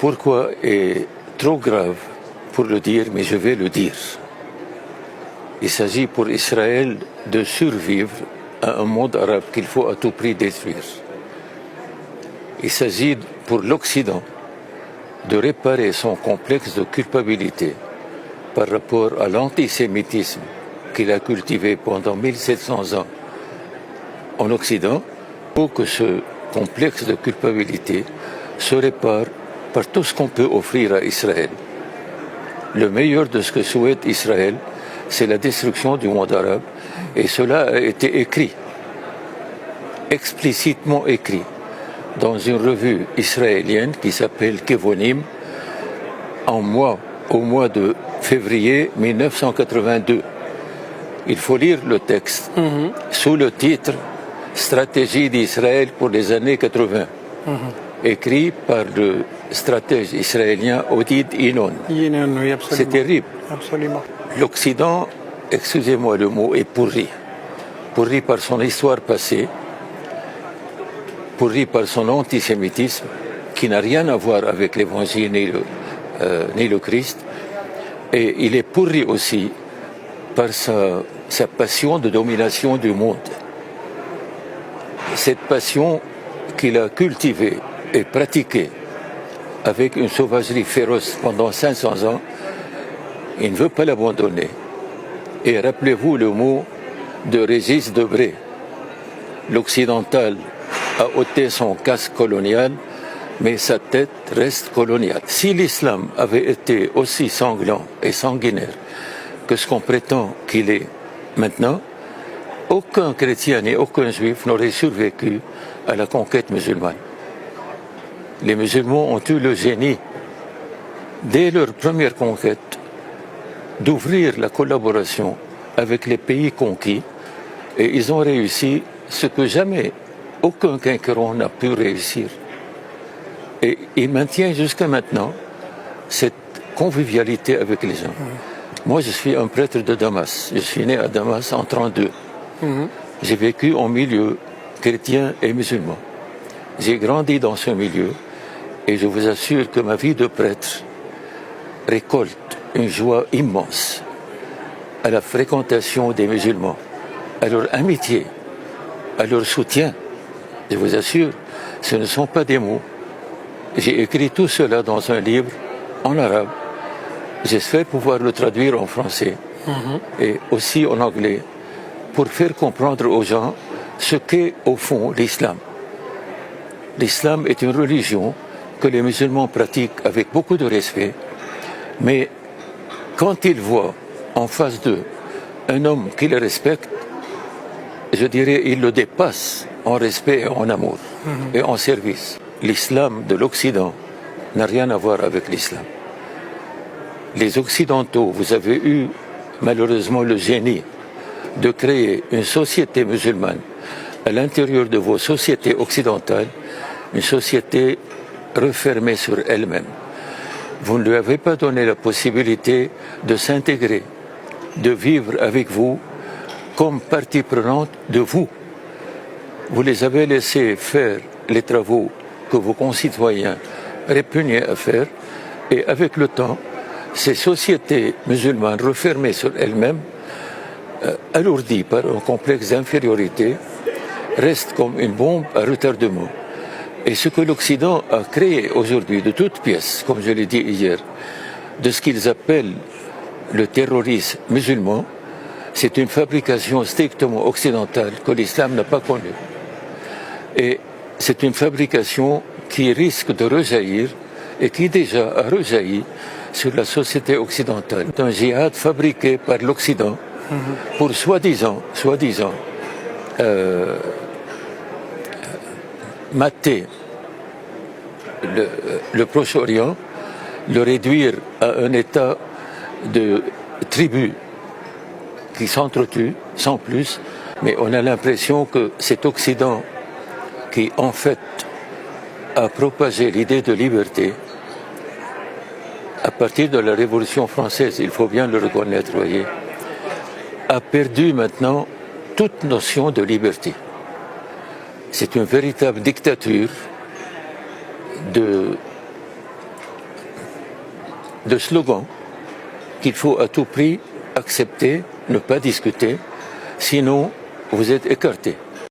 pourquoi est trop grave pour le dire, mais je vais le dire. Il s'agit pour Israël de survivre à un monde arabe qu'il faut à tout prix détruire. Il s'agit pour l'Occident de réparer son complexe de culpabilité par rapport à l'antisémitisme qu'il a cultivé pendant 1700 ans en Occident, pour que ce complexe de culpabilité se répare par tout ce qu'on peut offrir à Israël. Le meilleur de ce que souhaite Israël, c'est la destruction du monde arabe, et cela a été écrit, explicitement écrit, dans une revue israélienne qui s'appelle Kevonim, au mois de février 1982. Il faut lire le texte sous le titre « Stratégie d'Israël pour les années 80 », écrit par le stratège israélien Oded Yinon. Oui, absolument. C'est terrible. Absolument. L'Occident, excusez-moi le mot, est pourri. Pourri par son histoire passée, pourri par son antisémitisme, qui n'a rien à voir avec l'Évangile ni le Christ. Et il est pourri aussi par sa passion de domination du monde. Cette passion qu'il a cultivée et pratiquée avec une sauvagerie féroce pendant 500 ans, il ne veut pas l'abandonner. Et rappelez-vous le mot de Régis Debray. L'occidental a ôté son casque colonial, mais sa tête reste coloniale. Si l'islam avait été aussi sanglant et sanguinaire que ce qu'on prétend qu'il est maintenant, aucun chrétien ni aucun juif n'aurait survécu à la conquête musulmane. Les musulmans ont eu le génie, dès leur première conquête, d'ouvrir la collaboration avec les pays conquis, et ils ont réussi ce que jamais aucun conquérant n'a pu réussir. Et ils maintiennent jusqu'à maintenant cette convivialité avec les gens. Moi, je suis un prêtre de Damas. Je suis né à Damas en 1932. J'ai vécu en milieu chrétien et musulman. J'ai grandi dans ce milieu et je vous assure que ma vie de prêtre récolte une joie immense à la fréquentation des musulmans, à leur amitié, à leur soutien. Je vous assure, ce ne sont pas des mots. J'ai écrit tout cela dans un livre en arabe. J'espère pouvoir le traduire en français et aussi en anglais pour faire comprendre aux gens ce qu'est au fond l'islam. L'islam est une religion que les musulmans pratiquent avec beaucoup de respect, mais quand ils voient en face d'eux un homme qui les respecte, je dirais ils le dépassent en respect et en amour et en service. L'islam de l'Occident n'a rien à voir avec l'islam. Les Occidentaux, vous avez eu malheureusement le génie de créer une société musulmane à l'intérieur de vos sociétés occidentales, une société refermée sur elle-même. Vous ne lui avez pas donné la possibilité de s'intégrer, de vivre avec vous comme partie prenante de vous. Vous les avez laissés faire les travaux que vos concitoyens répugnaient à faire, et avec le temps, ces sociétés musulmanes refermées sur elles-mêmes, alourdies par un complexe d'infériorité, restent comme une bombe à retardement. Et ce que l'Occident a créé aujourd'hui de toutes pièces, comme je l'ai dit hier, de ce qu'ils appellent le terrorisme musulman, c'est une fabrication strictement occidentale que l'islam n'a pas connue. Et c'est une fabrication qui risque de rejaillir et qui déjà a rejailli sur la société occidentale. C'est un djihad fabriqué par l'Occident pour soi-disant, mater le Proche-Orient, le réduire à un état de tribus qui s'entretuent sans plus, mais on a l'impression que cet Occident qui en fait a propagé l'idée de liberté à partir de la Révolution française, il faut bien le reconnaître, voyez, a perdu maintenant toute notion de liberté. C'est une véritable dictature de slogans qu'il faut à tout prix accepter, ne pas discuter, sinon vous êtes écarté.